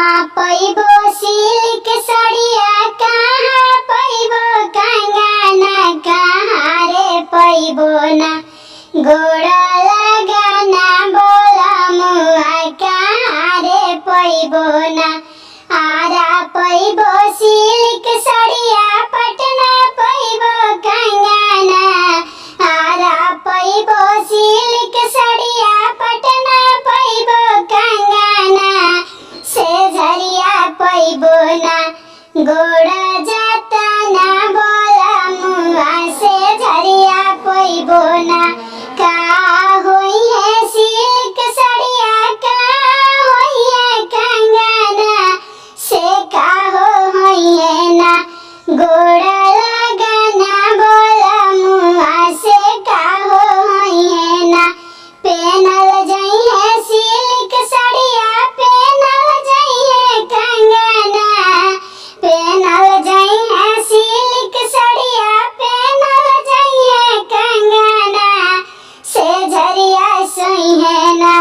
कहाँ पैबो सिल्क सड़िया, कहाँ पैबो कंगना, कहाँ रे पैबो ना गोड़ लगाना बोला मुआ, कहाँ रे पैबो ना आरा पैबो सिल्क सड़िया, पटना पैबो कंगना, आरा पैबो सिल्क सड़िया, पटना पैबो कंगना, से झरिया पैबो ना गोड़ जाता ना बोला मुआ, से झरिया पैबो ना का होई है सिल्क सड़िया, का होई है कंगना, से का होई है ना गोड़ लगाना बोला मुआ, से का होई है ना पेनल जई है सिल्क सड़िया, पेनल जई है कंगना, पेनल जई है सिल्क सड़िया, पेनल जई है कंगना, से झरिया सोई है ना